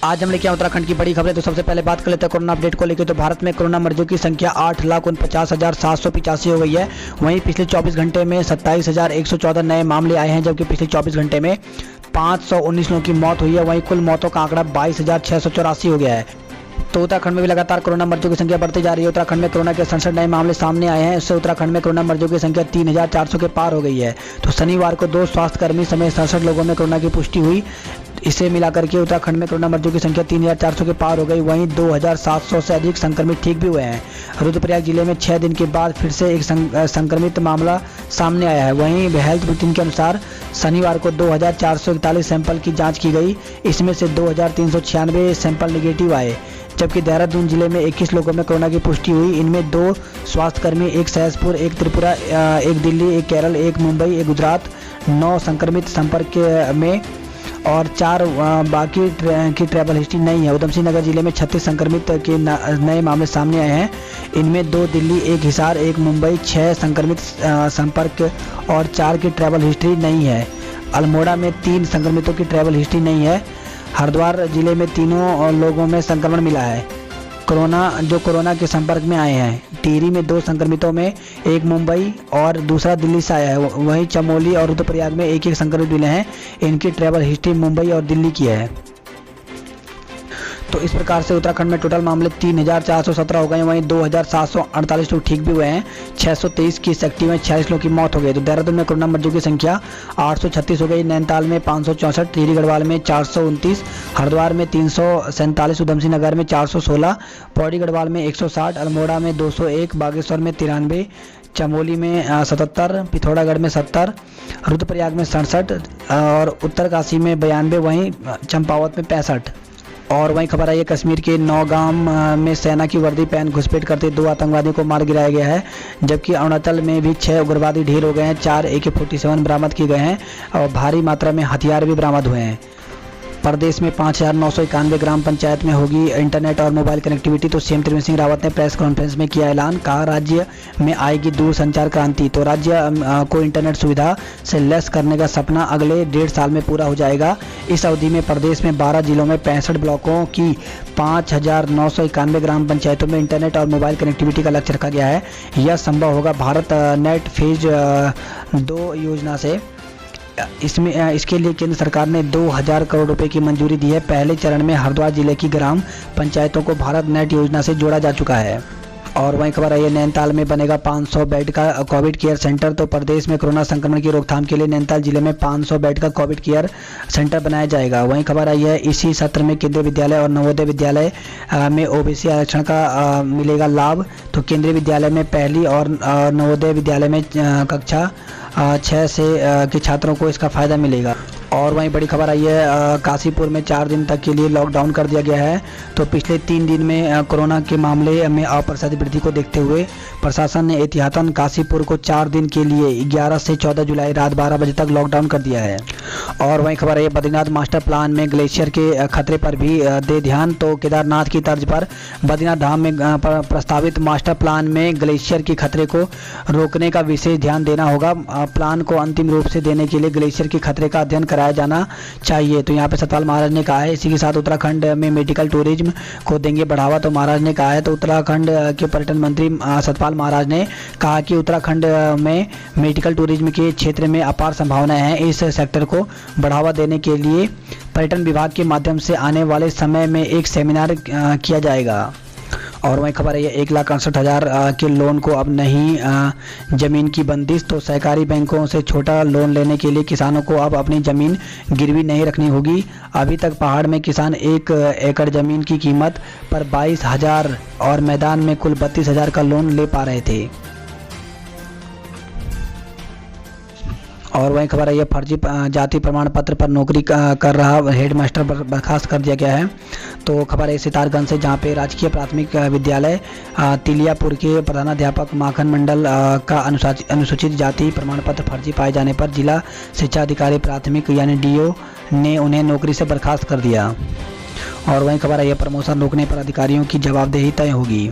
आज हम लेके आए उत्तराखंड की बड़ी खबरें। तो सबसे पहले बात कर लेते हैं कोरोना अपडेट को लेकर। तो भारत में कोरोना मरीजों की संख्या 8,49,785 हो गई है। वहीं पिछले 24 घंटे में 27,114 नए मामले आए हैं, जबकि पिछले 24 घंटे में 519 लोगों की मौत हुई है। वहीं कुल मौतों का आंकड़ा 22,684 हो गया है। तो उत्तराखंड में भी लगातार कोरोना मरीजों की संख्या बढ़ती जा रही है। उत्तराखंड में कोरोना के 67 नए मामले सामने आए हैं। इससे उत्तराखंड में कोरोना मरीजों की संख्या 3,400 के पार हो गई है। तो शनिवार को 2 स्वास्थ्यकर्मी समेत 67 लोगों में कोरोना की पुष्टि हुई। इसे मिलाकर के उत्तराखंड में कोरोना मरीजों की संख्या 3,400 के पार हो गई। वहीं 2,700 से अधिक संक्रमित ठीक भी हुए हैं। रुद्रप्रयाग जिले में 6 दिन के बाद फिर से एक संक्रमित मामला सामने आया है। वहीं हेल्थ बुलेटिन के अनुसार शनिवार को 2,441 सैंपल की जांच की गई। इसमें से 2,396 सैंपल निगेटिव आए, जबकि देहरादून जिले में 21 लोगों में कोरोना की पुष्टि हुई। इनमें 2 स्वास्थ्यकर्मी, 1 सहसपुर, 1 त्रिपुरा, 1 दिल्ली, 1 केरल, 1 मुंबई, 1 गुजरात, 9 संक्रमित संपर्क में और 4 बाकी की ट्रैवल हिस्ट्री नहीं है। उधम सिंह नगर जिले में 36 संक्रमित के नए मामले सामने आए हैं। इनमें 2 दिल्ली, 1 हिसार, 1 मुंबई, 6 संक्रमित संपर्क और 4 की ट्रैवल हिस्ट्री नहीं है। अल्मोड़ा में 3 संक्रमितों की ट्रैवल हिस्ट्री नहीं है। हरिद्वार जिले में 3 लोगों में संक्रमण मिला है, कोरोना के संपर्क में आए हैं। टिहरी में 2 संक्रमितों में 1 मुंबई और दूसरा दिल्ली से आया है। वहीं चमोली और रुद्रप्रयाग में 1-1 संक्रमित मिले हैं। इनकी ट्रैवल हिस्ट्री मुंबई और दिल्ली की है। तो इस प्रकार से उत्तराखंड में टोटल मामले 3,417 हो गए। वहीं 2,748 लोग ठीक भी हुए हैं। 623 केस एक्टिव हैं, 46 लोगों की मौत हो गई। तो देहरादून में कोरोना मरीजों की संख्या 836 हो गई। नैनीताल में 564, टिहरी गढ़वाल में 429, हरिद्वार में 347, उधम सिंह नगर में 416, पौड़ी गढ़वाल में 160, अल्मोड़ा में 201, बागेश्वर में 93, चमोली में 77, पिथौरागढ़ में 70, रुद्रप्रयाग में 67 और उत्तरकाशी में 92, वहीं चंपावत में 65। और वहीं खबर आई है कश्मीर के नौगाम में सेना की वर्दी पहन घुसपैठ करते 2 आतंकवादियों को मार गिराया गया है। जबकि अरुणाचल में भी 6 उग्रवादी ढेर हो गए हैं। 4 AK-47 बरामद किए गए हैं और भारी मात्रा में हथियार भी बरामद हुए हैं। प्रदेश में 5,991 ग्राम पंचायत में होगी इंटरनेट और मोबाइल कनेक्टिविटी। तो सीएम त्रिवेंद्र सिंह रावत ने प्रेस कॉन्फ्रेंस में किया ऐलान, कहा राज्य में आएगी दूर संचार क्रांति। तो राज्य को इंटरनेट सुविधा से लैस करने का सपना अगले 1.5 साल में पूरा हो जाएगा। इस अवधि में प्रदेश में 12 जिलों में 65 ब्लॉकों की 5,991 ग्राम पंचायतों में इंटरनेट और मोबाइल कनेक्टिविटी का लक्ष्य रखा गया है। यह संभव होगा भारत नेट फेज 2 योजना से। इसके लिए केंद्र सरकार ने 2,000 करोड़ रुपए की मंजूरी दी है। पहले चरण में हरिद्वार जिले की ग्राम पंचायतों को भारत नेट योजना से जोड़ा जा चुका है। और वहीं खबर आई है नैनीताल में बनेगा 500 बेड का कोविड केयर सेंटर। तो प्रदेश में कोरोना संक्रमण की रोकथाम के लिए नैनीताल जिले में 500 बेड का कोविड केयर सेंटर बनाया जाएगा। वहीं खबर आई है इसी सत्र में केंद्रीय विद्यालय और नवोदय विद्यालय में OBC आरक्षण का मिलेगा लाभ। तो केंद्रीय विद्यालय में पहली और नवोदय विद्यालय में कक्षा 6 से के छात्रों को इसका फ़ायदा मिलेगा। और वहीं बड़ी खबर आई है काशीपुर में 4 दिन तक के लिए लॉकडाउन कर दिया गया है। तो पिछले 3 दिन में कोरोना के मामले में अप्रत्याशित वृद्धि को देखते हुए प्रशासन ने एहतियातन काशीपुर को 4 दिन के लिए 11 से 14 जुलाई रात 12 बजे तक लॉकडाउन कर दिया है। और वहीं खबर है बद्रीनाथ मास्टर प्लान में ग्लेशियर के खतरे पर भी दे ध्यान। तो केदारनाथ की तर्ज पर बद्रीनाथ धाम में प्रस्तावित मास्टर प्लान में ग्लेशियर के खतरे को रोकने का विशेष ध्यान देना होगा। प्लान को अंतिम रूप से देने के लिए ग्लेशियर के खतरे का अध्ययन कराया जाना चाहिए। तो यहाँ पे सतपाल महाराज ने कहा है। इसी के साथ उत्तराखंड में मेडिकल टूरिज्म को देंगे बढ़ावा, तो महाराज ने कहा है। तो उत्तराखंड के पर्यटन मंत्री सतपाल महाराज ने कहा कि उत्तराखंड में मेडिकल टूरिज्म के क्षेत्र में अपार संभावनाएं हैं। इस सेक्टर को बढ़ावा देने के लिए पर्यटन विभाग के माध्यम से आने वाले समय में एक सेमिनार किया जाएगा। और वहीं खबर है 1,68,000 के लोन को अब नहीं जमीन की बंदिश। तो सहकारी बैंकों से छोटा लोन लेने के लिए किसानों को अब अपनी जमीन गिरवी नहीं रखनी होगी। अभी तक पहाड़ में किसान 1 एकड़ जमीन की कीमत पर 22,000 और मैदान में कुल 32,000 का लोन ले पा रहे थे। और वहीं खबर है फर्जी जाति प्रमाण पत्र पर नौकरी कर रहा हेडमास्टर बर्खास्त कर दिया गया है। तो खबर है सितारगंज से, जहां पे राजकीय प्राथमिक विद्यालय तिलियापुर के प्रधानाध्यापक माखन मंडल का अनुसूचित जाति प्रमाण पत्र फर्जी पाए जाने पर जिला शिक्षा अधिकारी प्राथमिक यानी DO ने उन्हें नौकरी से बर्खास्त कर दिया। और वहीं खबर है प्रमोशन रोकने पर अधिकारियों की जवाबदेही तय होगी।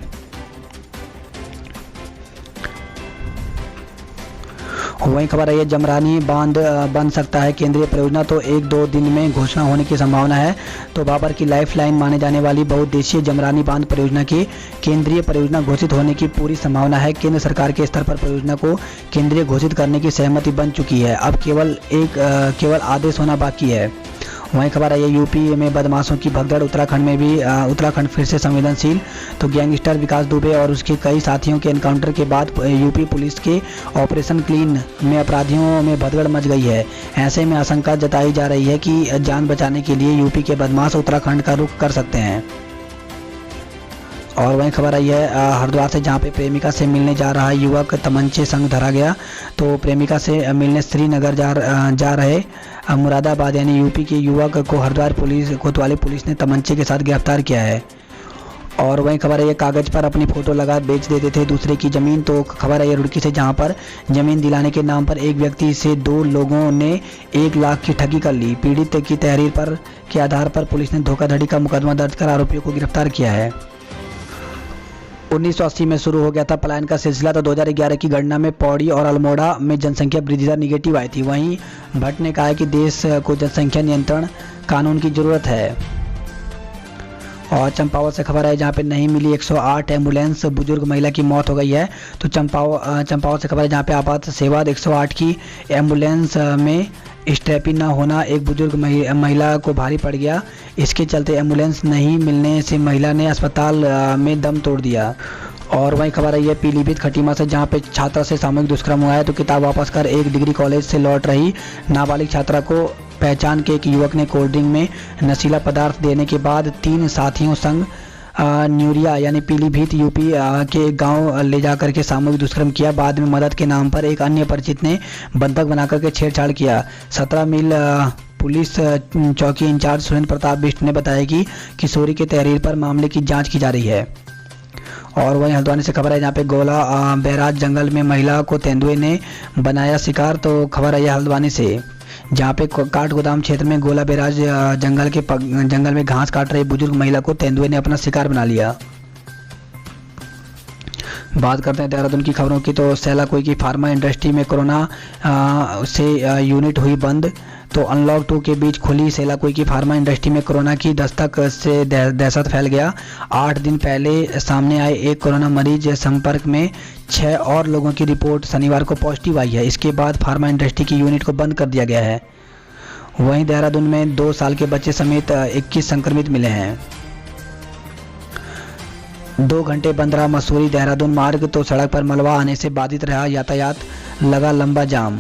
वहीं खबर है, ये जमरानी बांध बन सकता है केंद्रीय परियोजना, तो 1-2 दिन में घोषणा होने की संभावना है। तो बाबर की लाइफलाइन माने जाने वाली बहुउद्देशीय जमरानी बांध परियोजना की केंद्रीय परियोजना घोषित होने की पूरी संभावना है। केंद्र सरकार के स्तर पर परियोजना को केंद्रीय घोषित करने की सहमति बन चुकी है। अब केवल आदेश होना बाकी है। वहीं खबर है, ये यूपी में बदमाशों की भगदड़, उत्तराखंड फिर से संवेदनशील। तो गैंगस्टर विकास दुबे और उसके कई साथियों के एनकाउंटर के बाद यूपी पुलिस के ऑपरेशन क्लीन में अपराधियों में भगदड़ मच गई है। ऐसे में आशंका जताई जा रही है कि जान बचाने के लिए यूपी के बदमाश उत्तराखंड का रुख कर सकते हैं। और वहीं खबर आई है हरिद्वार से, जहां पे प्रेमिका से मिलने जा रहा युवक तमंचे संग धरा गया। तो प्रेमिका से मिलने श्रीनगर जा रहे मुरादाबाद यानी यूपी के युवक को हरिद्वार कोतवाली पुलिस ने तमंचे के साथ गिरफ्तार किया है। और वहीं खबर है, ये कागज़ पर अपनी फ़ोटो लगा बेच देते थे दूसरे की ज़मीन। तो खबर है, ये रुड़की से, जहां पर ज़मीन दिलाने के नाम पर एक व्यक्ति से 2 लोगों ने 1 लाख की ठगी कर ली। पीड़ित की तहरीर के आधार पर पुलिस ने धोखाधड़ी का मुकदमा दर्ज कर आरोपियों को गिरफ्तार किया है। 1980 में शुरू हो गया था पलायन का सिलसिला। तो 2011 की गणना में पौड़ी और अल्मोड़ा में जनसंख्या वृद्धि दर निगेटिव आई थी। वहीं भट्ट ने कहा है कि देश को जनसंख्या नियंत्रण कानून की जरूरत है। और चंपावत से खबर है, जहां पे नहीं मिली 108 एम्बुलेंस, बुजुर्ग महिला की मौत हो गई है। तो चंपावत से खबर है, जहां पे आपात सेवा 108 की एम्बुलेंस में स्ट्रैपी न होना एक बुजुर्ग महिला को भारी पड़ गया। इसके चलते एम्बुलेंस नहीं मिलने से महिला ने अस्पताल में दम तोड़ दिया। और वहीं खबर है, ये पीलीभीत खटीमा से, जहां पे छात्रा से सामूहिक दुष्कर्म हुआ है। तो किताब वापस कर एक डिग्री कॉलेज से लौट रही नाबालिग छात्रा को पहचान के एक युवक ने कोल्ड ड्रिंक में नशीला पदार्थ देने के बाद 3 साथियों संग न्यूरिया यानी पीलीभीत यूपी के गांव ले जाकर के सामूहिक दुष्कर्म किया। बाद में मदद के नाम पर एक अन्य परिचित ने बंधक बनाकर के छेड़छाड़ किया। 17 मील पुलिस चौकी इंचार्ज सुरेंद्र प्रताप बिष्ट ने बताया कि किशोरी के तहरीर पर मामले की जांच की जा रही है। और वहीं हल्द्वानी से खबर है, जहाँ पे गोला बैराज जंगल में महिला को तेंदुए ने बनाया शिकार। तो खबर है हल्द्वानी से, जहाँ पे काठ गोदाम क्षेत्र में गोला बैराज जंगल में घास काट रही बुजुर्ग महिला को तेंदुए ने अपना शिकार बना लिया। बात करते हैं देहरादून की खबरों की। तो सैला कोई की फार्मा इंडस्ट्री में कोरोना से यूनिट हुई बंद। तो अनलॉक 2 के बीच खुली सेला कोई की फार्मा इंडस्ट्री में कोरोना की दस्तक से दहशत फैल गया। 8 दिन पहले सामने आए एक कोरोना मरीज संपर्क में 6 और लोगों की रिपोर्ट शनिवार को पॉजिटिव आई है। इसके बाद फार्मा इंडस्ट्री की यूनिट को बंद कर दिया गया है। वहीं देहरादून में 2 साल के बच्चे समेत 21 संक्रमित मिले हैं। 2 घंटे बंद रहा मसूरी देहरादून मार्ग। तो सड़क पर मलबा आने से बाधित रहा यातायात, लगा लंबा जाम।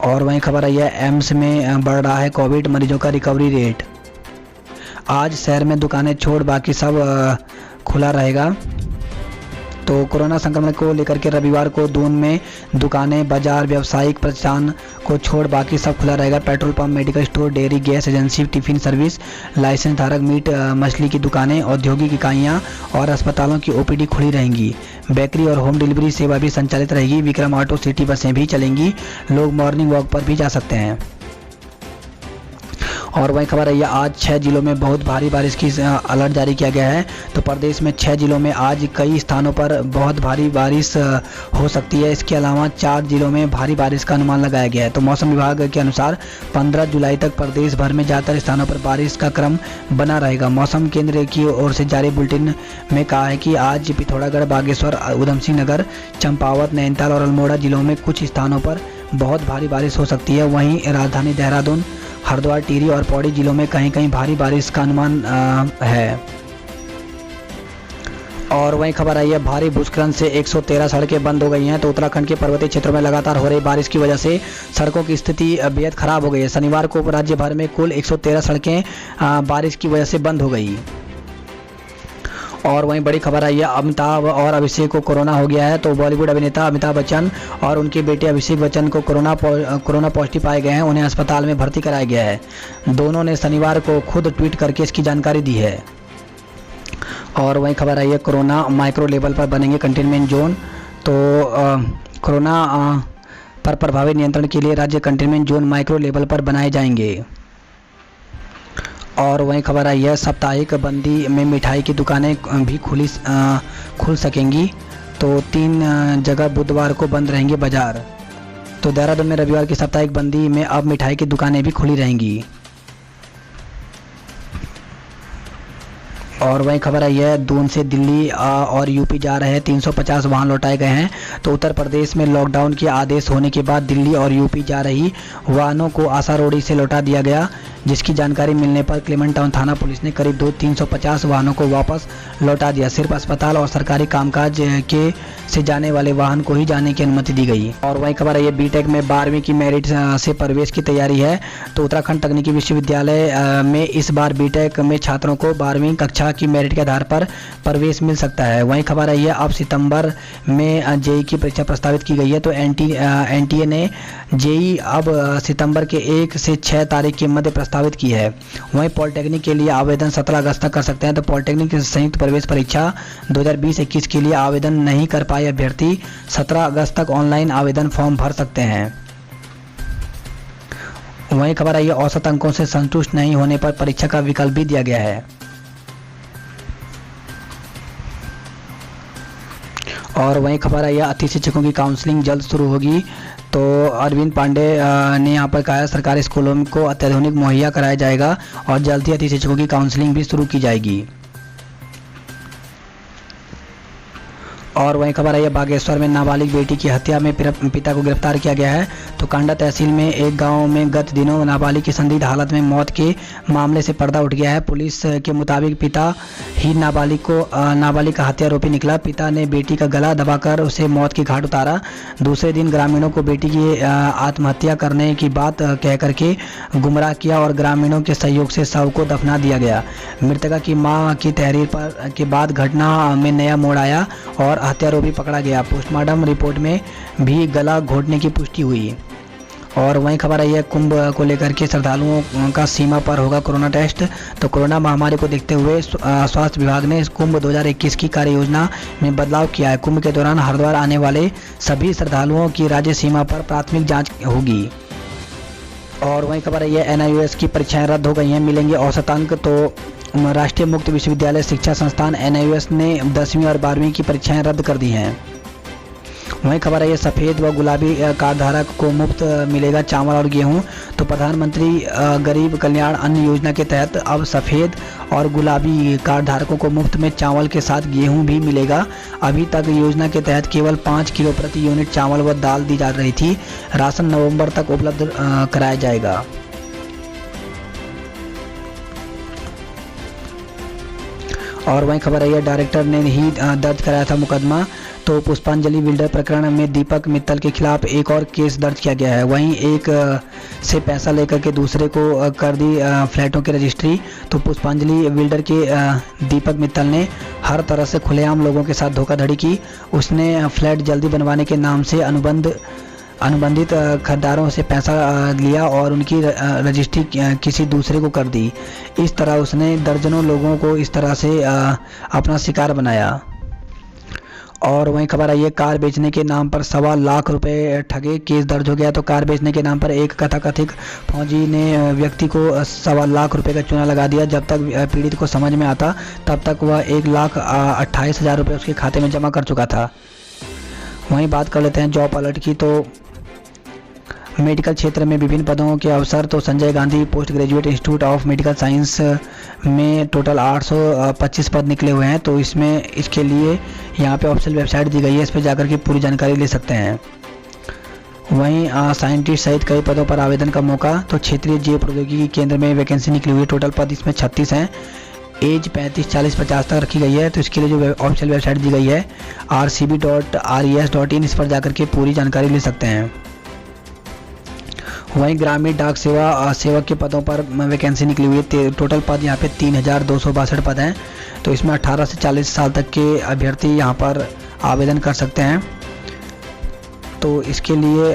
और वहीं खबर आई है, एम्स में बढ़ रहा है कोविड मरीजों का रिकवरी रेट। आज शहर में दुकानें छोड़ बाकी सब खुला रहेगा। तो कोरोना संक्रमण को लेकर के रविवार को दून में दुकानें, बाजार, व्यावसायिक प्रतिष्ठान को छोड़ बाकी सब खुला रहेगा। Petrol pump, medical store, dairy, gas agency, tiffin service, license धारक, मीट मछली की दुकानें, औद्योगिक इकाइयां और अस्पतालों की ओपीडी खुली रहेंगी। बेकरी और होम डिलीवरी सेवा भी संचालित रहेगी। विक्रम ऑटो सिटी बसें भी चलेंगी। लोग मॉर्निंग वॉक पर भी जा सकते हैं। और वही खबर है, आज 6 जिलों में बहुत भारी बारिश की अलर्ट जारी किया गया है। तो प्रदेश में 6 जिलों में आज कई स्थानों पर बहुत भारी बारिश हो सकती है। इसके अलावा 4 जिलों में भारी बारिश का अनुमान लगाया गया है। तो मौसम विभाग के अनुसार 15 जुलाई तक प्रदेश भर में ज़्यादातर स्थानों पर बारिश का क्रम बना रहेगा। मौसम केंद्र की ओर से जारी बुलेटिन में कहा है कि आज पिथौरागढ़, बागेश्वर, उधमसिंह नगर, चंपावत, नैनीताल और अल्मोड़ा जिलों में कुछ स्थानों पर बहुत भारी बारिश हो सकती है। वहीं राजधानी देहरादून, हरिद्वार, टिहरी और पौड़ी जिलों में कहीं कहीं भारी बारिश का अनुमान है। और वहीं खबर आई है, भारी भूस्खलन से 113 सड़कें बंद हो गई हैं। तो उत्तराखंड के पर्वतीय क्षेत्रों में लगातार हो रही बारिश की वजह से सड़कों की स्थिति बेहद खराब हो गई है। शनिवार को राज्य भर में कुल 113 सड़कें बारिश की वजह से बंद हो गई। और वहीं बड़ी खबर आई है, अमिताभ और अभिषेक को कोरोना हो गया है। तो बॉलीवुड अभिनेता अमिताभ बच्चन और उनके बेटे अभिषेक बच्चन को कोरोना पॉजिटिव पाए गए हैं। उन्हें अस्पताल में भर्ती कराया गया है। दोनों ने शनिवार को खुद ट्वीट करके इसकी जानकारी दी है। और वहीं खबर आई है, कोरोना माइक्रो लेवल पर बनेंगे कंटेनमेंट जोन। तो कोरोना पर प्रभावी नियंत्रण के लिए राज्य कंटेनमेंट जोन माइक्रो लेवल पर बनाए जाएंगे। और वहीं खबर आई है, साप्ताहिक बंदी में मिठाई की दुकानें भी खुल सकेंगी। तो 3 जगह बुधवार को बंद रहेंगे बाजार। तो देहरादून में रविवार की साप्ताहिक बंदी में अब मिठाई की दुकानें भी खुली रहेंगी। और वही खबर आई है, दून से दिल्ली और यूपी जा रहे 350 वाहन लौटाए गए हैं। तो उत्तर प्रदेश में लॉकडाउन के आदेश होने के बाद दिल्ली और यूपी जा रही वाहनों को आसारोड़ी से लौटा दिया गया, जिसकी जानकारी मिलने पर क्लेमेंट टाउन थाना पुलिस ने करीब 350 वाहनों को वापस लौटा दिया। सिर्फ अस्पताल और सरकारी कामकाज के से जाने वाले वाहन को ही जाने की अनुमति दी गई। और वही खबर है, बीटेक में 12वीं की मेरिट से प्रवेश की तैयारी है। तो उत्तराखंड तकनीकी विश्वविद्यालय में इस बार बीटेक में छात्रों को 12वीं कक्षा की मेरिट के आधार पर प्रवेश मिल सकता है। वहीं खबर आई है, अब सितंबर में जेई की परीक्षा प्रस्तावित की गई है। तो एनटीए ने जेई अब सितंबर के 1 से 6 तारीख के मध्य प्रस्तावित की है। वहीं पॉलिटेक्निक के लिए आवेदन 17 अगस्त तक कर सकते हैं। तो पॉलिटेक्निक की संयुक्त प्रवेश परीक्षा 2020-21 के लिए आवेदन नहीं कर पाए अभ्यर्थी 17 अगस्त तक ऑनलाइन आवेदन फॉर्म भर सकते हैं। वहीं खबर आई है, औसत अंकों से संतुष्ट नहीं होने पर परीक्षा का विकल्प भी दिया गया है। और वहीं खबर आई है, अतिथि शिक्षकों की काउंसलिंग जल्द शुरू होगी। तो अरविंद पांडे ने यहाँ पर कहा, सरकारी स्कूलों को अत्याधुनिक मुहैया कराया जाएगा और जल्द ही अतिथि शिक्षकों की काउंसलिंग भी शुरू की जाएगी। और वहीं खबर आई है, बागेश्वर में नाबालिग बेटी की हत्या में पिता को गिरफ्तार किया गया है। तो कांडा तहसील में एक गांव में गत दिनों नाबालिग की संदिग्ध हालत में मौत के मामले से पर्दा उठ गया है। पुलिस के मुताबिक पिता ही नाबालिग का हत्यारोपी निकला। पिता ने बेटी का गला दबाकर उसे मौत की घाट उतारा। दूसरे दिन ग्रामीणों को बेटी की आत्महत्या करने की बात कह करके गुमराह किया और ग्रामीणों के सहयोग से शव को दफना दिया गया। मृतका की मां की तहरीर के बाद घटना में नया मोड़ आया और हत्यारोपी पकड़ा गया। पोस्टमार्टम रिपोर्ट में भी गला घोटने की पुष्टि हुई। और वहीं खबर आई है, कुंभ को लेकर के श्रद्धालुओं का सीमा पर होगा कोरोना टेस्ट। तो कोरोना महामारी को देखते हुए स्वास्थ्य विभाग ने कुंभ 2021 की कार्य योजना में बदलाव किया है। कुंभ के दौरान हरिद्वार आने वाले सभी श्रद्धालुओं की राज्य सीमा पर प्राथमिक जाँच होगी। और वहीं खबर आई है, NIOS की परीक्षाएं रद्द हो गई हैं, मिलेंगे औसत अंक। तो राष्ट्रीय मुक्त विश्वविद्यालय शिक्षा संस्थान NIOS ने 10वीं और 12वीं की परीक्षाएं रद्द कर दी हैं। वहीं खबर है, सफ़ेद व गुलाबी कार्ड धारक को मुफ्त मिलेगा चावल और गेहूं। तो प्रधानमंत्री गरीब कल्याण अन्न योजना के तहत अब सफ़ेद और गुलाबी कार्ड धारकों को मुफ्त में चावल के साथ गेहूं भी मिलेगा। अभी तक योजना के तहत केवल 5 किलो प्रति यूनिट चावल व दाल दी जा रही थी। राशन नवंबर तक उपलब्ध कराया जाएगा। और वहीं खबर है, डायरेक्टर ने ही दर्ज कराया था मुकदमा। तो पुष्पांजलि बिल्डर प्रकरण में दीपक मित्तल के खिलाफ एक और केस दर्ज किया गया है। वहीं एक से पैसा लेकर के दूसरे को कर दी फ्लैटों की रजिस्ट्री। तो पुष्पांजलि बिल्डर के दीपक मित्तल ने हर तरह से खुलेआम लोगों के साथ धोखाधड़ी की। उसने फ्लैट जल्दी बनवाने के नाम से अनुबंधित खरीदारों से पैसा लिया और उनकी रजिस्ट्री किसी दूसरे को कर दी। इस तरह उसने दर्जनों लोगों को इस तरह से अपना शिकार बनाया। और वहीं खबर आई है, कार बेचने के नाम पर 1.25 लाख रुपए ठगे, केस दर्ज हो गया। तो कार बेचने के नाम पर एक कथाकथित फौजी ने व्यक्ति को 1.25 लाख रुपए का चूना लगा दिया। जब तक पीड़ित को समझ में आता तब तक वह 1,28,000 रुपये उसके खाते में जमा कर चुका था। वहीं बात कर लेते हैं जॉब अलर्ट की। तो मेडिकल क्षेत्र में विभिन्न पदों के अवसर। तो Sanjay Gandhi post graduate institute of medical science में टोटल 825 पद निकले हुए हैं। तो इसके लिए यहाँ पे ऑफिशियल वेबसाइट दी गई है, इस पर जाकर के पूरी जानकारी ले सकते हैं। वहीं साइंटिस्ट सहित कई पदों पर आवेदन का मौका। तो क्षेत्रीय जैव प्रौद्योगिकी केंद्र में वैकेंसी निकली हुई है, टोटल पद इसमें 36 हैं। एज 35, 40, 50 तक रखी गई है। तो इसके लिए जो ऑफिशियल वेबसाइट दी गई है rcb.res.in, इस पर जाकर के पूरी जानकारी ले सकते हैं। वहीं ग्रामीण डाक सेवक के पदों पर वैकेंसी निकली हुई है। टोटल पद यहाँ पे 3,262 पद हैं। तो इसमें 18 से 40 साल तक के अभ्यर्थी यहाँ पर आवेदन कर सकते हैं। तो इसके लिए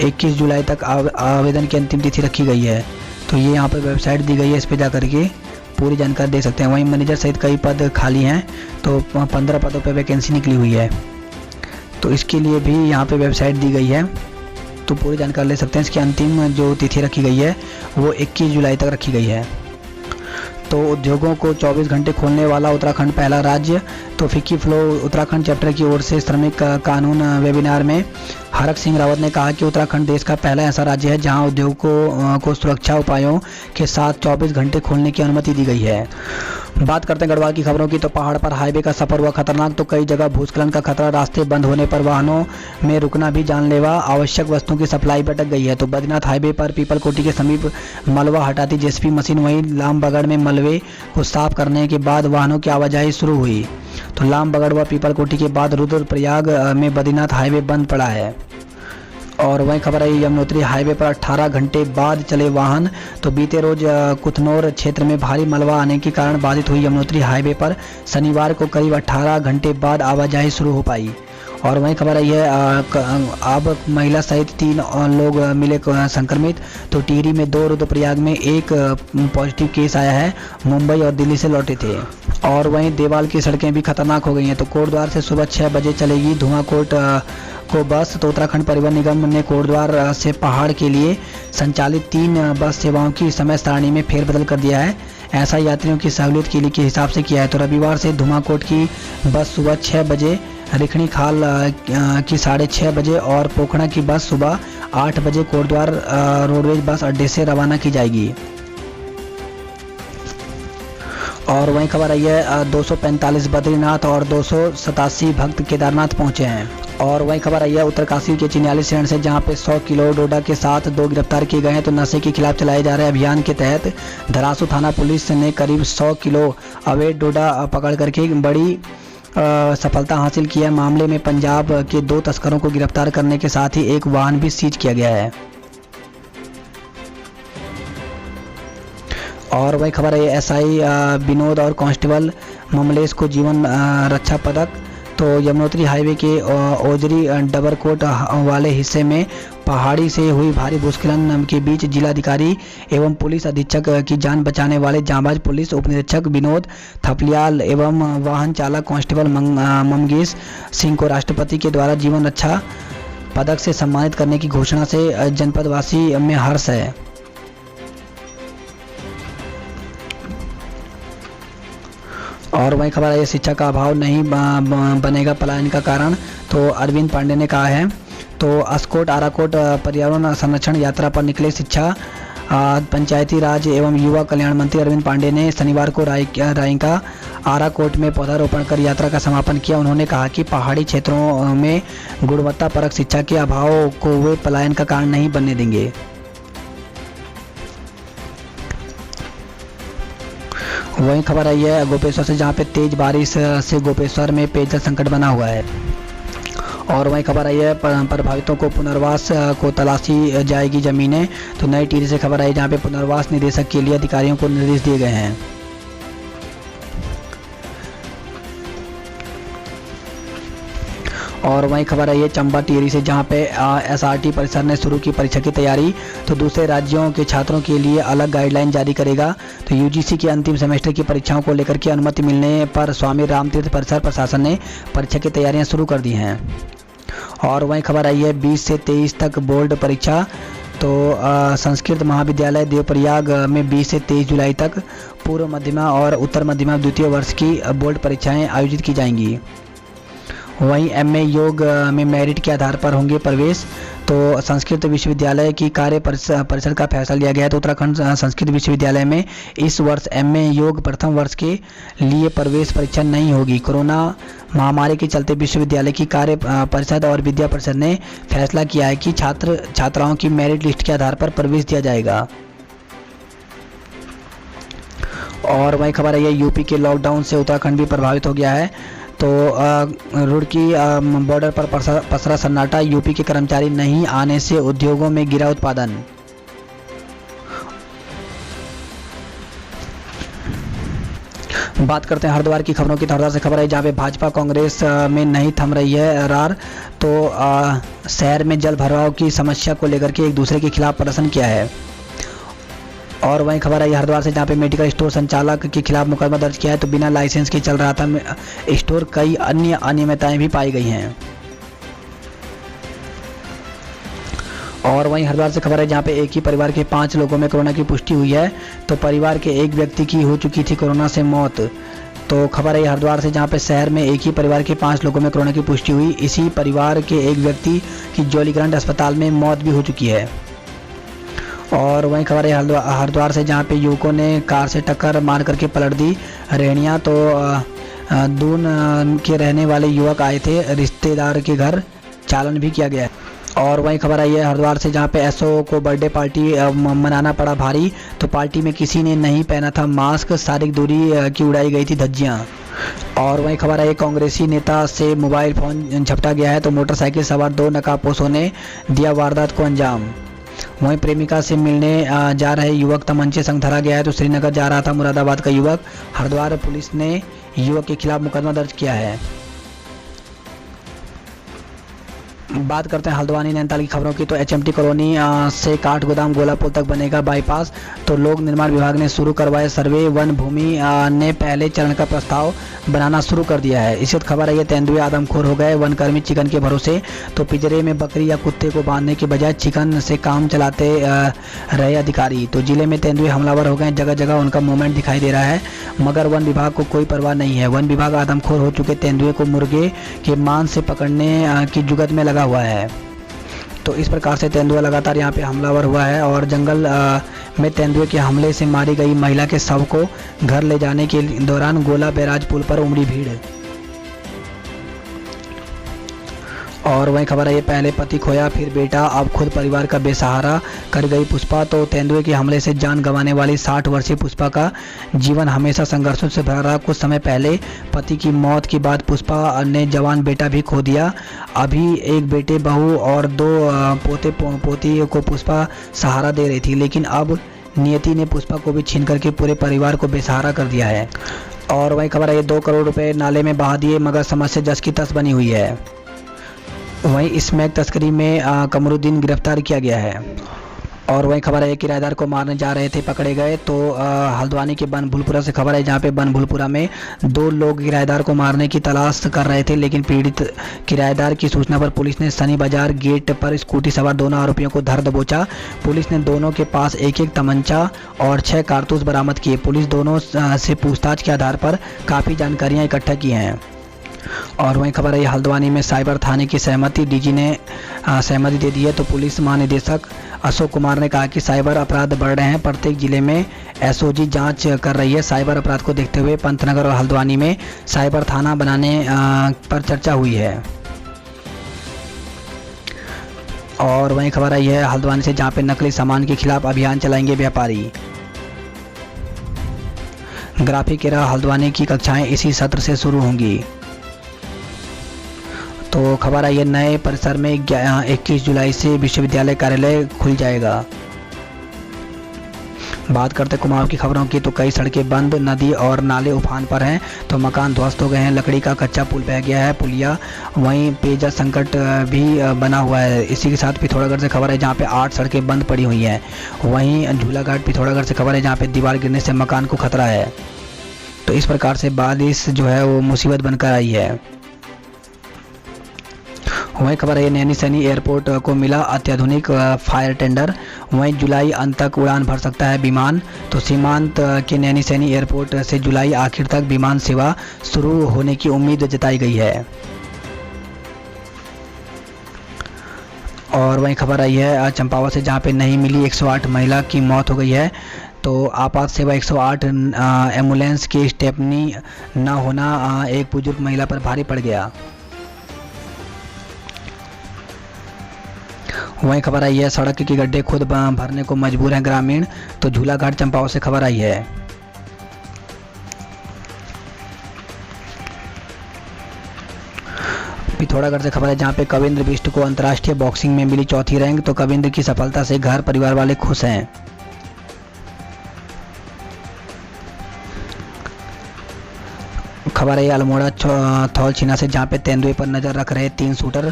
21 जुलाई तक आवेदन की अंतिम तिथि रखी गई है। तो ये यहाँ पर वेबसाइट दी गई है, इस पर जा करके पूरी जानकारी दे सकते हैं। वहीं मैनेजर सहित कई पद खाली हैं। तो 15 पदों पर वैकेंसी निकली हुई है। तो इसके लिए भी यहाँ पे वेबसाइट दी गई है, तो पूरी जानकारी ले सकते हैं। इसकी अंतिम जो तिथि रखी गई है वो 21 जुलाई तक रखी गई है। तो उद्योगों को 24 घंटे खोलने वाला उत्तराखंड पहला राज्य। तो फिक्की फ्लो उत्तराखंड चैप्टर की ओर से श्रमिक कानून वेबिनार में हरक सिंह रावत ने कहा कि उत्तराखंड देश का पहला ऐसा राज्य है जहां उद्योगों को सुरक्षा उपायों के साथ 24 घंटे खोलने की अनुमति दी गई है। बात करते हैं गढ़वाल की खबरों की। तो पहाड़ पर हाईवे का सफर हुआ खतरनाक, तो कई जगह भूस्खलन का खतरा, रास्ते बंद होने पर वाहनों में रुकना भी जानलेवा, आवश्यक वस्तुओं की सप्लाई भटक गई है। तो बद्रीनाथ हाईवे पर पीपलकोटी के समीप मलबा हटाती जेसीबी मशीन, वहीं लामबगड़ में मलबे को साफ करने के बाद वाहनों की आवाजाही शुरू हुई। तो लामबगड़ व पीपलकोटी के बाद रुद्रप्रयाग में बद्रीनाथ हाईवे बंद पड़ा है। और वहीं खबर है यमुनोत्री हाईवे पर 18 घंटे बाद चले वाहन। तो बीते रोज कुथनौर क्षेत्र में भारी मलबा आने के कारण बाधित हुई यमुनोत्री हाईवे पर शनिवार को करीब 18 घंटे बाद आवाजाही शुरू हो पाई। और वहीं खबर आई है अब महिला सहित 3 लोग मिले संक्रमित। तो टिहरी में 2, रुद्रप्रयाग में 1 पॉजिटिव केस आया है, मुंबई और दिल्ली से लौटे थे। और वहीं देवाल की सड़कें भी खतरनाक हो गई हैं। तो कोटद्वार से सुबह 6 बजे चलेगी धुआंकोट को बस। तो उत्तराखंड परिवहन निगम ने कोटद्वार से पहाड़ के लिए संचालित 3 बस सेवाओं की समय सारणी में फेरबदल कर दिया है। ऐसा यात्रियों की सहूलियत के लिए के हिसाब से किया है। तो रविवार से धुआंकोट की बस सुबह 6 बजे, रिखणी खाल की 6:30 बजे और पोखड़ा की बस सुबह 8 बजे कोटद्वार रोडवेज बस अड्डे से रवाना की जाएगी। और वहीं खबर आई है 245 बद्रीनाथ और 287 भक्त केदारनाथ पहुंचे हैं। और वहीं खबर आई है उत्तरकाशी के चिन्याली शहर से जहां पे 100 किलो डोडा के साथ 2 गिरफ्तार किए गए हैं। तो नशे के खिलाफ चलाए जा रहे अभियान के तहत धरासू थाना पुलिस ने करीब 100 किलो अवैध डोडा पकड़ करके बड़ी सफलता हासिल की है। मामले में पंजाब के 2 तस्करों को गिरफ्तार करने के साथ ही एक वाहन भी सीज किया गया है। और वही खबर है एसआई विनोद और कांस्टेबल ममलेश को जीवन रक्षा पदक। तो यमुनोत्री हाईवे के ओजरी डबरकोट वाले हिस्से में पहाड़ी से हुई भारी भूस्खलन के बीच जिलाधिकारी एवं पुलिस अधीक्षक की जान बचाने वाले जांबाज पुलिस उप निरीक्षक विनोद थपलियाल एवं वाहन चालक कांस्टेबल ममगेश सिंह को राष्ट्रपति के द्वारा जीवन रक्षा पदक से सम्मानित करने की घोषणा से जनपदवासी में हर्ष है। और वही खबर है शिक्षा का अभाव नहीं बनेगा पलायन का कारण। तो अरविंद पांडे ने कहा है। तो अस्कोट आराकोट पर्यावरण संरक्षण यात्रा पर निकले शिक्षा पंचायती राज एवं युवा कल्याण मंत्री अरविंद पांडे ने शनिवार को रायका आराकोट में पौधारोपण कर यात्रा का समापन किया। उन्होंने कहा कि पहाड़ी क्षेत्रों में गुणवत्तापरक शिक्षा के अभाव को वे पलायन का कारण नहीं बनने देंगे। वहीं खबर आई है गोपेश्वर से जहां पे तेज बारिश से गोपेश्वर में पेयजल संकट बना हुआ है। और वहीं खबर आई है प्रभावितों को पुनर्वास को तलाशी जाएगी जमीनें। तो नई टिहरी से खबर आई जहां पे पुनर्वास निदेशक के लिए अधिकारियों को निर्देश दिए गए हैं। और वहीं खबर आई है चंबा टिहरी से जहां पे एसआरटी परिसर ने शुरू की परीक्षा की तैयारी। तो दूसरे राज्यों के छात्रों के लिए अलग गाइडलाइन जारी करेगा। तो यूजीसी के अंतिम सेमेस्टर की परीक्षाओं को लेकर के अनुमति मिलने पर स्वामी रामतीर्थ परिसर प्रशासन ने परीक्षा की तैयारियां शुरू कर दी हैं। और वहीं खबर आई है 20 से 23 तक बोर्ड परीक्षा। तो संस्कृत महाविद्यालय देवप्रयाग में 20 से 23 जुलाई तक पूर्व मध्यमा और उत्तर मध्यमा द्वितीय वर्ष की बोर्ड परीक्षाएं आयोजित की जाएंगी। वहीं एमए योग में मेरिट के आधार पर होंगे प्रवेश। तो संस्कृत विश्वविद्यालय की कार्य परिषद का फैसला लिया गया है। तो उत्तराखंड संस्कृत विश्वविद्यालय में इस वर्ष एमए योग प्रथम वर्ष के लिए प्रवेश परीक्षा नहीं होगी। कोरोना महामारी के चलते विश्वविद्यालय की कार्य परिषद और विद्या परिषद ने फैसला किया है कि छात्र छात्राओं की मेरिट लिस्ट के आधार पर प्रवेश दिया जाएगा। और वही खबर है यूपी के लॉकडाउन से उत्तराखंड भी प्रभावित हो गया है। तो रुड़की बॉर्डर पर पसरा सन्नाटा, यूपी के कर्मचारी नहीं आने से उद्योगों में गिरा उत्पादन। बात करते हैं हरिद्वार की खबरों की। हरिद्वार से खबर है जहां पे भाजपा कांग्रेस में नहीं थम रही है रार। तो शहर में जल भराव की समस्या को लेकर के एक दूसरे के खिलाफ प्रदर्शन किया है। और वहीं खबर आई हरिद्वार से जहां पे मेडिकल स्टोर संचालक के खिलाफ मुकदमा दर्ज किया है। तो बिना लाइसेंस के चल रहा था स्टोर, कई अन्य अनियमितताएं भी पाई गई हैं। और वहीं हरिद्वार से खबर है जहां पे एक ही परिवार के 5 लोगों में कोरोना की पुष्टि हुई है। तो परिवार के एक व्यक्ति की हो चुकी थी कोरोना से मौत। तो खबर है हरिद्वार से जहां पे शहर में एक ही परिवार के 5 लोगों में कोरोना की पुष्टि हुई। इसी परिवार के एक व्यक्ति की जॉलीग्रांट अस्पताल में मौत भी हो चुकी है। और वहीं खबर है हरिद्वार से जहां पे युवकों ने कार से टक्कर मार करके पलट दी रेहड़ियाँ। तो दून के रहने वाले युवक आए थे रिश्तेदार के घर, चालान भी किया गया है। और वहीं खबर आई है हरिद्वार से जहां पे एसओ को बर्थडे पार्टी मनाना पड़ा भारी। तो पार्टी में किसी ने नहीं पहना था मास्क, शारीरिक दूरी की उड़ाई गई थी धज्जियां। और वहीं खबर आई कांग्रेसी नेता से मोबाइल फ़ोन झपटा गया है। तो मोटरसाइकिल सवार 2 नकाबपोशों ने दिया वारदात को अंजाम। वहीं प्रेमिका से मिलने जा रहे युवक तमंचे संग धरा गया है। तो श्रीनगर जा रहा था मुरादाबाद का युवक। हरिद्वार पुलिस ने युवक के खिलाफ मुकदमा दर्ज किया है। बात करते हैं हल्द्वानी नैनीताल की खबरों की। तो एचएमटी कॉलोनी से काठगोदाम गोला पुल तक बनेगा बाईपास। तो लोक निर्माण विभाग ने शुरू करवाए सर्वे। वन भूमि ने पहले चरण का प्रस्ताव बनाना शुरू कर दिया है। इससे खबर है ये तेंदुए आदमखोर हो गए, वनकर्मी चिकन के भरोसे। तो पिंजरे में बकरी या कुत्ते को बांधने के बजाय चिकन से काम चलाते रहे अधिकारी। तो जिले में तेंदुए हमलावर हो गए, जगह जगह उनका मूवमेंट दिखाई दे रहा है, मगर वन विभाग को कोई परवाह नहीं है। वन विभाग आदमखोर हो चुके तेंदुए को मुर्गे के मांस से पकड़ने की जुगत में लगा हुआ है। तो इस प्रकार से तेंदुआ लगातार यहाँ पे हमलावर हुआ है। और जंगल में तेंदुए के हमले से मारी गई महिला के शव को घर ले जाने के दौरान गोला बैराज पुल पर उमड़ी भीड़। और वही खबर है ये पहले पति खोया फिर बेटा, अब खुद परिवार का बेसहारा कर गई पुष्पा। तो तेंदुए के हमले से जान गंवाने वाली 60 वर्षीय पुष्पा का जीवन हमेशा संघर्षों से भरा रहा। कुछ समय पहले पति की मौत के बाद पुष्पा ने जवान बेटा भी खो दिया। अभी एक बेटे बहू और 2 पोते पोती को पुष्पा सहारा दे रही थी, लेकिन अब नियति ने पुष्पा को भी छीन करके पूरे परिवार को बेसहारा कर दिया है। और वही खबर है ये 2 करोड़ रुपए नाले में बहा दिए, मगर समस्या जस की तस बनी हुई है। वहीं स्मैक तस्करी में कमरुद्दीन गिरफ्तार किया गया है। और वहीं खबर है किराएदार को मारने जा रहे थे, पकड़े गए। तो हल्द्वानी के बनभूलपुरा से खबर है जहां पे बनभूलपुरा में 2 लोग किराएदार को मारने की तलाश कर रहे थे, लेकिन पीड़ित किराएदार की सूचना पर पुलिस ने शनि बाजार गेट पर स्कूटी सवार दोनों आरोपियों को धर दबोचा। पुलिस ने दोनों के पास एक तमंचा और 6 कारतूस बरामद किए। पुलिस दोनों से पूछताछ के आधार पर काफ़ी जानकारियाँ इकट्ठा की हैं। और वहीं खबर है हल्द्वानी में साइबर थाने की सहमति, डीजी ने सहमति दे दी है। तो पुलिस महानिदेशक अशोक कुमार ने कहा कि साइबर अपराध बढ़ रहे हैं, प्रत्येक जिले में एसओजी जांच कर रही है। साइबर अपराध को देखते हुए पंतनगर और हल्द्वानी में साइबर थाना बनाने पर चर्चा हुई है। और वहीं खबर आई है हल्द्वानी से जहां पे नकली सामान के खिलाफ अभियान चलाएंगे व्यापारी। ग्राफिक एरा हल्द्वानी की कक्षाएं इसी सत्र से शुरू होंगी। तो खबर आई है नए परिसर में 21 जुलाई से विश्वविद्यालय कार्यालय खुल जाएगा। बात करते कुमाऊं की खबरों की। तो कई सड़कें बंद, नदी और नाले उफान पर हैं। तो मकान ध्वस्त हो गए हैं, लकड़ी का कच्चा पुल बह गया है, पुलिया। वहीं पेयजल संकट भी बना हुआ है। इसी के साथ पिथौरागढ़ से खबर है जहां पे 8 सड़कें बंद पड़ी हुई हैं। वहीं झूलाघाट पिथौरागढ़ से खबर है जहां पे दीवार गिरने से मकान को खतरा है। तो इस प्रकार से बारिश जो है वो मुसीबत बनकर आई है। वहीं खबर है नैनी सैनी एयरपोर्ट को मिला अत्याधुनिक फायर टेंडर। वहीं जुलाई अंत तक उड़ान भर सकता है विमान। तो सीमांत के नैनी सैनी एयरपोर्ट से जुलाई आखिर तक विमान सेवा शुरू होने की उम्मीद जताई गई है। और वहीं खबर आई है चंपावत से जहां पे नहीं मिली 108 महिला की मौत हो गई है। तो आपात सेवा 108 एम्बुलेंस की स्टेपनी न होना एक बुजुर्ग महिला पर भारी पड़ गया। वहीं खबर आई है सड़क के गड्ढे खुद भरने को मजबूर हैं ग्रामीण। तो झूलाघाट चंपावत से खबर आई है। पिथौरागढ़ से खबर है जहां पे कविंद्र बिष्ट को अंतर्राष्ट्रीय बॉक्सिंग में मिली 4थी रैंक। तो कविंद्र की सफलता से घर परिवार वाले खुश हैं। खबर है अल्मोड़ा थौलछीना से जहां पे तेंदुए पर नजर रख रहे 3 शूटर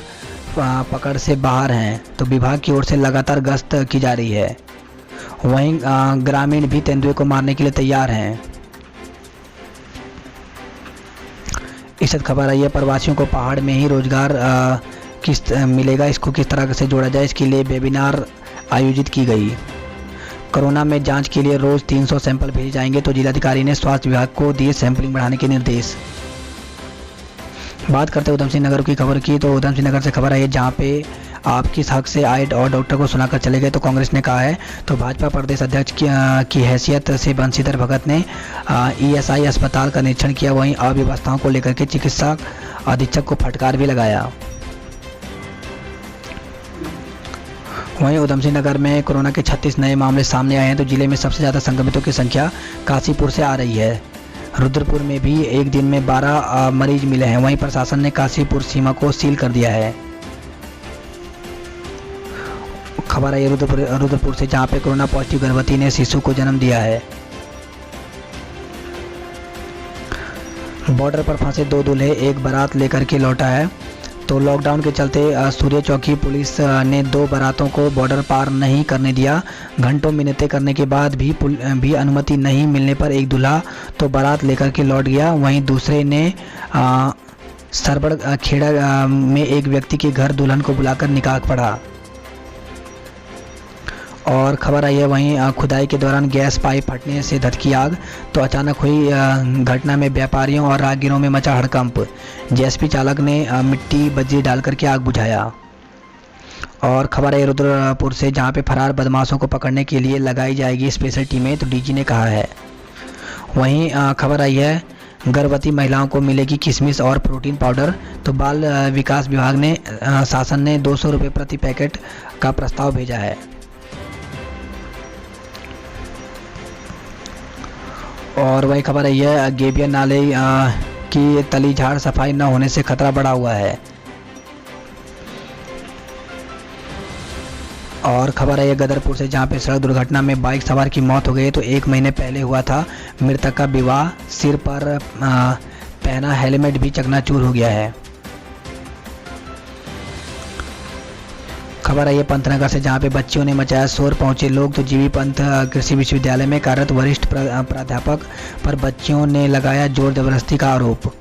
पकड़ से बाहर हैं। तो विभाग की ओर से लगातार गश्त की जा रही है। वहीं ग्रामीण भी तेंदुए को मारने के लिए तैयार हैं। इस खबर आई है प्रवासियों को पहाड़ में ही रोजगार मिलेगा, इसको किस तरह से जोड़ा जाए, इसके लिए वेबिनार आयोजित की गई। कोरोना में जांच के लिए रोज 300 सैंपल भेजे जाएंगे, तो जिलाधिकारी ने स्वास्थ्य विभाग को दिए सैंपलिंग बढ़ाने के निर्देश। बात करते हैं उधम सिंह नगर की खबर की, तो उधम सिंह नगर से खबर आई है जहाँ पे आप किस हक से आए और डॉक्टर को सुनाकर चले गए, तो कांग्रेस ने कहा है। तो भाजपा प्रदेश अध्यक्ष की हैसियत से बंशीधर भगत ने ईएसआई अस्पताल का निरीक्षण किया, वहीं अव्यवस्थाओं को लेकर के चिकित्सा अधीक्षक को फटकार भी लगाया। वहीं उधम सिंह नगर में कोरोना के 36 नए मामले सामने आए हैं, तो जिले में सबसे ज़्यादा संक्रमितों की संख्या काशीपुर से आ रही है। रुद्रपुर में भी एक दिन में 12 मरीज मिले हैं, वहीं प्रशासन ने काशीपुर सीमा को सील कर दिया है। खबर आई रुद्रपुर से, जहां पे कोरोना पॉजिटिव गर्भवती ने शिशु को जन्म दिया है। बॉर्डर पर फंसे 2 दूल्हे एक बारात लेकर के लौटा है, तो लॉकडाउन के चलते सूर्य चौकी पुलिस ने 2 बारातों को बॉर्डर पार नहीं करने दिया। घंटों मिन्नतें करने के बाद भी अनुमति नहीं मिलने पर एक दूल्हा तो बारात लेकर के लौट गया, वहीं दूसरे ने सरबड़ खेड़ा में एक व्यक्ति के घर दुल्हन को बुलाकर निकाह पढ़ा। और खबर आई है वहीं खुदाई के दौरान गैस पाइप फटने से धधकी आग, तो अचानक हुई घटना में व्यापारियों और राहगीरों में मचा हड़कंप। जेएसपी चालक ने मिट्टी बजरी डालकर के आग बुझाया। और खबर आई रुद्रपुर से, जहां पे फरार बदमाशों को पकड़ने के लिए लगाई जाएगी स्पेशल टीमें, तो डीजी ने कहा है। वहीं खबर आई है गर्भवती महिलाओं को मिलेगी किशमिश और प्रोटीन पाउडर, तो बाल विकास विभाग ने शासन ने 200 रुपये प्रति पैकेट का प्रस्ताव भेजा है। और वही खबर आई है गेबिया नाले की तली झाड़ सफाई न होने से खतरा बढ़ा हुआ है। और खबर आई है गदरपुर से, जहां पे सड़क दुर्घटना में बाइक सवार की मौत हो गई, तो 1 महीने पहले हुआ था। मृतक का विवाह, सिर पर पहना हेलमेट भी चकनाचूर हो गया है। खबर आई है पंतनगर से, जहां पे बच्चियों ने मचाया शोर, पहुंचे लोग, तो जीवी पंत कृषि विश्वविद्यालय में कार्यरत वरिष्ठ प्राध्यापक पर बच्चियों ने लगाया जोर जबरदस्ती का आरोप।